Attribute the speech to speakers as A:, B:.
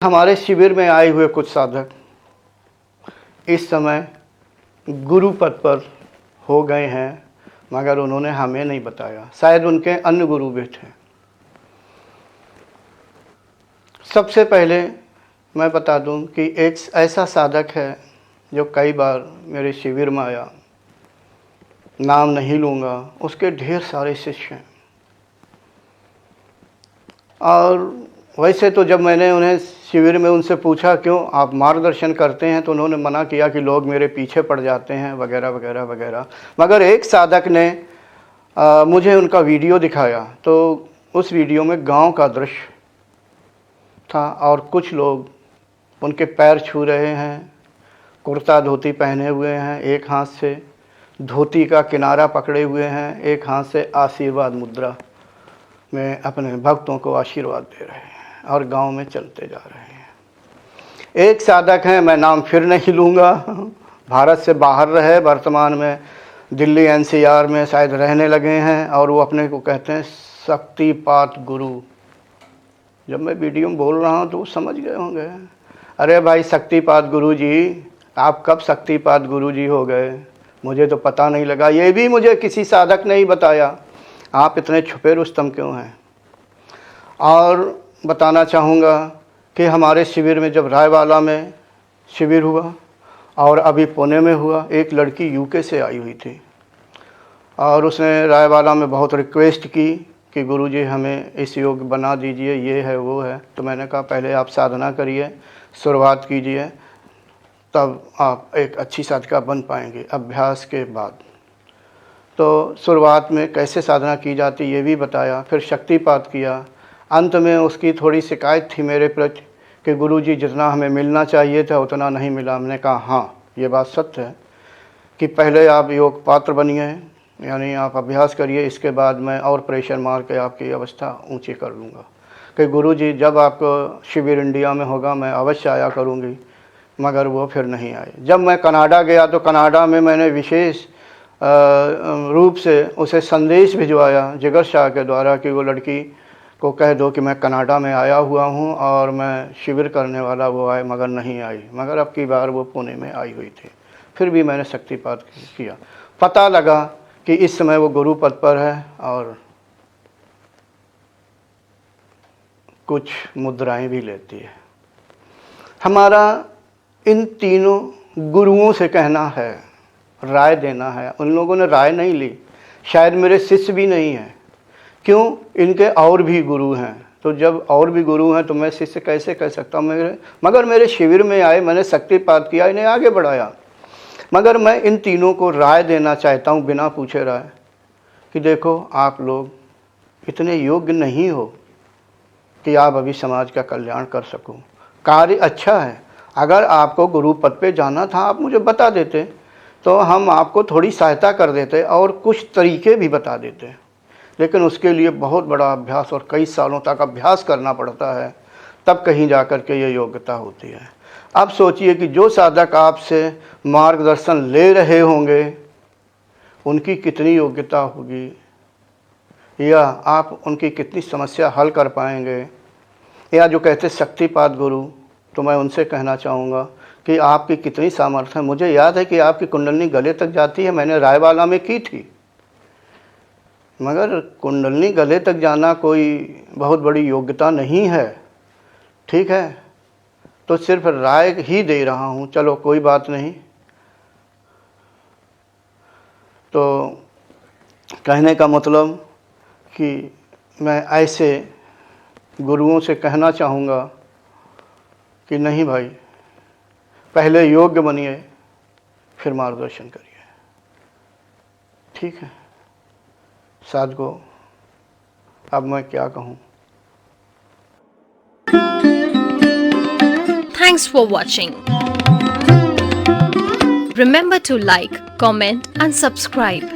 A: हमारे शिविर में आए हुए कुछ साधक इस समय गुरु पद पर हो गए हैं, मगर उन्होंने हमें नहीं बताया। शायद उनके अन्य गुरु भी थे। सबसे पहले मैं बता दूं कि एक ऐसा साधक है जो कई बार मेरे शिविर में आया, नाम नहीं लूँगा, उसके ढेर सारे शिष्य हैं। और वैसे तो जब मैंने उन्हें शिविर में उनसे पूछा क्यों आप मार्गदर्शन करते हैं, तो उन्होंने मना किया कि लोग मेरे पीछे पड़ जाते हैं वगैरह वगैरह वगैरह। मगर एक साधक ने मुझे उनका वीडियो दिखाया, तो उस वीडियो में गांव का दृश्य था और कुछ लोग उनके पैर छू रहे हैं, कुर्ता धोती पहने हुए हैं, एक हाथ से धोती का किनारा पकड़े हुए हैं, एक हाथ से आशीर्वाद मुद्रा में अपने भक्तों को आशीर्वाद दे रहे हैं और गांव में चलते जा रहे हैं। एक साधक हैं, मैं नाम फिर नहीं लूँगा, भारत से बाहर रहे, वर्तमान में दिल्ली NCR में शायद रहने लगे हैं और वो अपने को कहते हैं शक्तिपात गुरु। जब मैं वीडियो में बोल रहा हूँ तो वो समझ गए होंगे, अरे भाई शक्तिपात गुरु जी, आप कब शक्तिपात गुरु जी हो गए, मुझे तो पता नहीं लगा। ये भी मुझे किसी साधक ने ही बताया। आप इतने छुपे रुस्तम क्यों हैं। और बताना चाहूँगा कि हमारे शिविर में जब रायवाला में शिविर हुआ और अभी पुणे में हुआ, एक लड़की UK से आई हुई थी और उसने रायवाला में बहुत रिक्वेस्ट की कि गुरुजी हमें इस योग बना दीजिए, ये है वो है। तो मैंने कहा पहले आप साधना करिए, शुरुआत कीजिए, तब आप एक अच्छी साधका बन पाएंगे अभ्यास के बाद। तो शुरुआत में कैसे साधना की जाती ये भी बताया, फिर शक्तिपात किया। अंत में उसकी थोड़ी शिकायत थी मेरे प्रति कि गुरुजी जितना हमें मिलना चाहिए था उतना नहीं मिला। हमने कहा हाँ ये बात सत्य है कि पहले आप योग पात्र बनिए, यानी आप अभ्यास करिए, इसके बाद मैं और प्रेशर मार के आपकी अवस्था ऊंची कर लूँगा। कि गुरुजी जब आपको शिविर इंडिया में होगा मैं अवश्य आया करूँगी, मगर वो फिर नहीं आए। जब मैं कनाडा गया तो कनाडा में मैंने विशेष रूप से उसे संदेश भिजवाया जिगर शाह के द्वारा कि वो लड़की को कह दो कि मैं कनाडा में आया हुआ हूँ और मैं शिविर करने वाला, वो आए मगर नहीं आई। मगर अब की बार वो पुणे में आई हुई थी। फिर भी मैंने शक्तिपात किया। पता लगा कि इस समय वो गुरु पद पर है और कुछ मुद्राएं भी लेती है। हमारा इन तीनों गुरुओं से कहना है, राय देना है। उन लोगों ने राय नहीं ली, शायद मेरे शिष्य भी नहीं हैं। क्यों, इनके और भी गुरु हैं। तो जब और भी गुरु हैं तो मैं शिष्य कैसे कह सकता हूँ। मगर मेरे शिविर में आए, मैंने शक्तिपात किया, इन्हें आगे बढ़ाया। मगर मैं इन तीनों को राय देना चाहता हूँ बिना पूछे राय कि देखो आप लोग इतने योग्य नहीं हो कि आप अभी समाज का कल्याण कर सको। कार्य अच्छा है, अगर आपको गुरु पद पे जाना था आप मुझे बता देते तो हम आपको थोड़ी सहायता कर देते और कुछ तरीके भी बता देते। लेकिन उसके लिए बहुत बड़ा अभ्यास और कई सालों तक अभ्यास करना पड़ता है, तब कहीं जाकर के ये योग्यता होती है। अब सोचिए कि जो साधक आपसे मार्गदर्शन ले रहे होंगे उनकी कितनी योग्यता होगी, या आप उनकी कितनी समस्या हल कर पाएंगे। या जो कहते शक्तिपात गुरु, तो मैं उनसे कहना चाहूँगा कि आपकी कितनी सामर्थ्य है। मुझे याद है कि आपकी कुंडलनी गले तक जाती है, मैंने रायवाला में की थी। मगर कुंडलनी गले तक जाना कोई बहुत बड़ी योग्यता नहीं है, ठीक है। तो सिर्फ राय ही दे रहा हूँ, चलो कोई बात नहीं। तो कहने का मतलब कि मैं ऐसे गुरुओं से कहना चाहूँगा कि नहीं भाई, पहले योग्य बनिए फिर मार्गदर्शन करिए, ठीक है। साधको, अब मैं क्या कहूँ।
B: Thanks for watching. Remember to like, comment and subscribe.